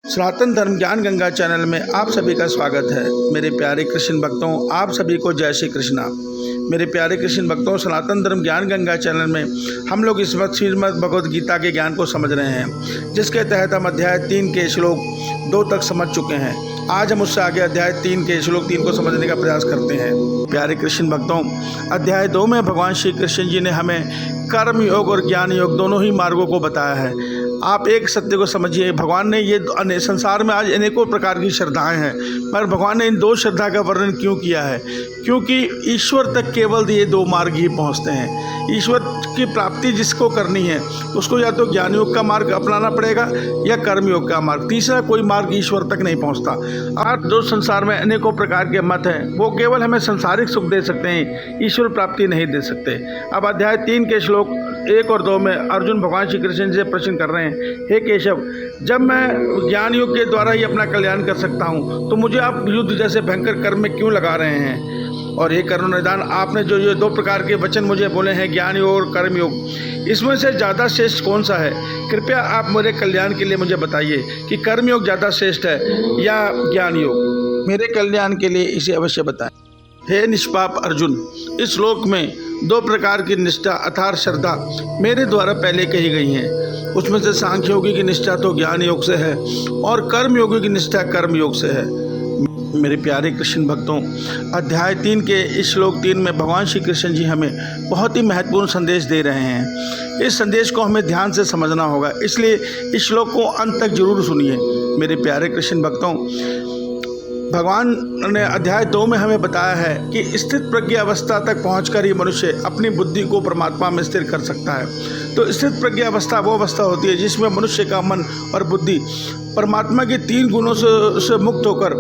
सनातन धर्म ज्ञान गंगा चैनल में आप सभी का स्वागत है। मेरे प्यारे कृष्ण भक्तों, आप सभी को जय श्री कृष्णा। मेरे प्यारे कृष्ण भक्तों, सनातन धर्म ज्ञान गंगा चैनल में हम लोग इस वक्त श्रीमद् भगवद गीता के ज्ञान को समझ रहे हैं, जिसके तहत हम अध्याय 3 के श्लोक 2 तक समझ चुके हैं। आज हम उससे आगे अध्याय 3 के श्लोक 3 को समझने का प्रयास करते हैं। प्यारे कृष्ण भक्तों, अध्याय 2 में भगवान श्री कृष्ण जी ने हमें कर्म योग और ज्ञान योग दोनों ही मार्गों को बताया है। आप एक सत्य को समझिए, भगवान ने ये संसार में आज अनेकों प्रकार की श्रद्धाएं हैं, पर भगवान ने इन 2 श्रद्धा का वर्णन क्यों किया है? क्योंकि ईश्वर तक केवल ये 2 मार्ग ही पहुंचते हैं। ईश्वर की प्राप्ति जिसको करनी है उसको या तो ज्ञान योग का मार्ग अपनाना पड़ेगा या कर्म योग का मार्ग। तीसरा कोई मार्ग ईश्वर तक नहीं पहुंचता। आज जो संसार में अनेकों प्रकार के मत हैं, वो केवल हमें संसारिक सुख दे सकते हैं, ईश्वर प्राप्ति नहीं दे सकते। अब अध्याय 3 के श्लोक 1 और 2 में अर्जुन भगवान श्री कृष्ण से प्रश्न कर रहे हैं, हे केशव, जब मैं ज्ञान योग के द्वारा ही अपना कल्याण कर सकता हूँ, तो मुझे आप युद्ध जैसे भयंकर कर्म में क्यों लगा रहे हैं? और हे करुणानिधान, आपने जो ये 2 प्रकार के वचन मुझे बोले हैं, ज्ञान योग और कर्म योग, इसमें से ज़्यादा श्रेष्ठ कौन सा है? कृपया आप मेरे कल्याण के लिए मुझे बताइए कि कर्म योग ज़्यादा श्रेष्ठ है या ज्ञान योग? मेरे कल्याण के लिए इसे अवश्य बताएं। हे निष्पाप अर्जुन, इस श्लोक में 2 प्रकार की निष्ठा अर्थात श्रद्धा मेरे द्वारा पहले कही गई हैं। उसमें से सांख्य योगी की निष्ठा तो ज्ञान योग से है और कर्म योगी की निष्ठा कर्म योग से है। मेरे प्यारे कृष्ण भक्तों, अध्याय 3 के इस श्लोक 3 में भगवान श्री कृष्ण जी हमें बहुत ही महत्वपूर्ण संदेश दे रहे हैं। इस संदेश को हमें ध्यान से समझना होगा, इसलिए इस श्लोक को अंत तक जरूर सुनिए। मेरे प्यारे कृष्ण भक्तों, भगवान ने अध्याय 2 में हमें बताया है कि स्थित प्रज्ञ अवस्था तक पहुंचकर ही मनुष्य अपनी बुद्धि को परमात्मा में स्थिर कर सकता है। तो स्थित प्रज्ञ अवस्था वो अवस्था होती है जिसमें मनुष्य का मन और बुद्धि परमात्मा के 3 गुणों से मुक्त होकर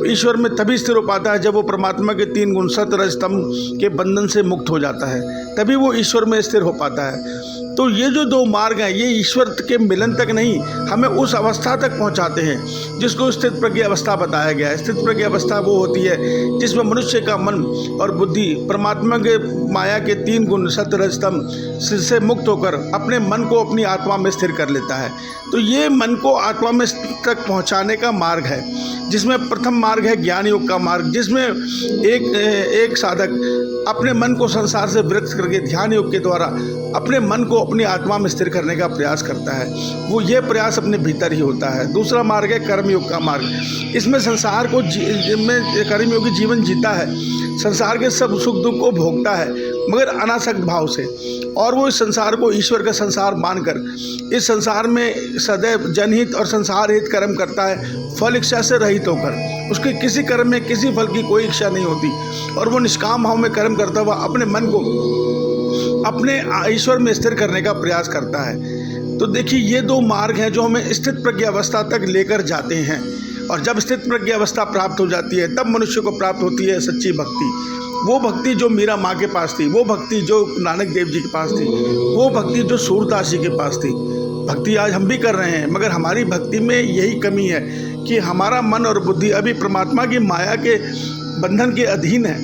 ईश्वर में तभी स्थिर हो पाता है, जब वो परमात्मा के 3 गुण सत्व रज तम के बंधन से मुक्त हो जाता है, तभी वो ईश्वर में स्थिर हो पाता है। तो ये जो 2 मार्ग हैं, ये ईश्वर के मिलन तक नहीं, हमें उस अवस्था तक पहुंचाते हैं जिसको स्थित प्रज्ञ अवस्था बताया गया है। स्थित प्रज्ञ अवस्था वो होती है जिसमें मनुष्य का मन और बुद्धि परमात्मा के माया के 3 गुण सत्व रज तम से मुक्त होकर अपने मन को अपनी आत्मा में स्थिर कर लेता है। तो ये मन को आत्मा में तक पहुंचाने का मार्ग है, जिसमें प्रथम मार्ग है ज्ञान योग का मार्ग, जिसमें एक साधक अपने मन को संसार से विरक्त करके ध्यान योग के द्वारा अपने मन को अपनी आत्मा में स्थिर करने का प्रयास करता है। वो ये प्रयास अपने भीतर ही होता है। दूसरा मार्ग है कर्मयोग का मार्ग। इसमें संसार को में कर्मयोगी जीवन जीता है, संसार के सब सुख दुख को भोगता है, मगर अनासक्त भाव से, और वो इस संसार को ईश्वर का संसार मानकर इस संसार में सदैव जनहित और संसार हित कर्म करता है, फल इच्छा से रहित होकर। उसके किसी कर्म में किसी फल की कोई इच्छा नहीं होती, और वो निष्काम भाव में कर्म करता हुआ अपने मन को अपने ईश्वर में स्थिर करने का प्रयास करता है। तो देखिए, ये 2 मार्ग हैं जो हमें स्थित प्रज्ञ अवस्था तक लेकर जाते हैं, और जब स्थित प्रज्ञ अवस्था प्राप्त हो जाती है तब मनुष्य को प्राप्त होती है सच्ची भक्ति। वो भक्ति जो मीरा माँ के पास थी, वो भक्ति जो नानक देव जी के पास थी, वो भक्ति जो सूरदास जी के पास थी। भक्ति आज हम भी कर रहे हैं, मगर हमारी भक्ति में यही कमी है कि हमारा मन और बुद्धि अभी परमात्मा की माया के बंधन के अधीन है।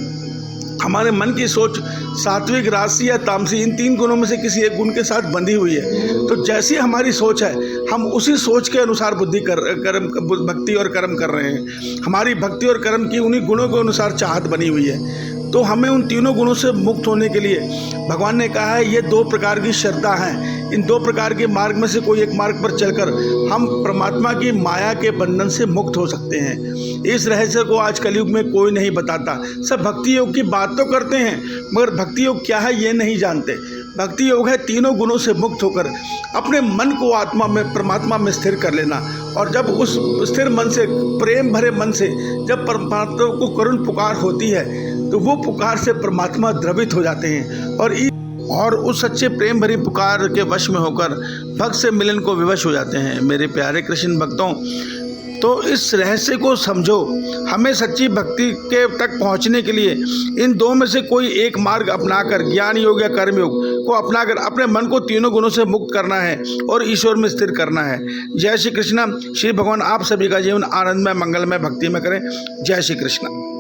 हमारे मन की सोच सात्विक, राजसी या तामसी, इन 3 गुणों में से किसी एक गुण के साथ बंधी हुई है। तो जैसी हमारी सोच है, हम उसी सोच के अनुसार भक्ति और कर्म कर रहे हैं। हमारी भक्ति और कर्म की उन्हीं गुणों के अनुसार चाहत बनी हुई है। तो हमें उन 3 गुणों से मुक्त होने के लिए भगवान ने कहा है, ये 2 प्रकार की श्रद्धा हैं। इन 2 प्रकार के मार्ग में से कोई एक मार्ग पर चलकर हम परमात्मा की माया के बंधन से मुक्त हो सकते हैं। इस रहस्य को आज कलयुग में कोई नहीं बताता। सब भक्ति योग की बात तो करते हैं, मगर भक्ति योग क्या है ये नहीं जानते। भक्ति योग है 3 गुणों से मुक्त होकर अपने मन को आत्मा में परमात्मा में स्थिर कर लेना, और जब उस स्थिर मन से, प्रेम भरे मन से जब परमात्मा को करुण पुकार होती है, तो वो पुकार से परमात्मा द्रवित हो जाते हैं, और उस सच्चे प्रेम भरी पुकार के वश में होकर भक्त से मिलन को विवश हो जाते हैं। मेरे प्यारे कृष्ण भक्तों, तो इस रहस्य को समझो। हमें सच्ची भक्ति के तक पहुंचने के लिए इन 2 में से कोई एक मार्ग अपनाकर, ज्ञान योग या कर्म योग को अपनाकर अपने मन को 3 गुणों से मुक्त करना है और ईश्वर में स्थिर करना है। जय श्री कृष्ण। श्री भगवान आप सभी का जीवन आनंदमय, मंगलमय, भक्ति में करें। जय श्री कृष्ण।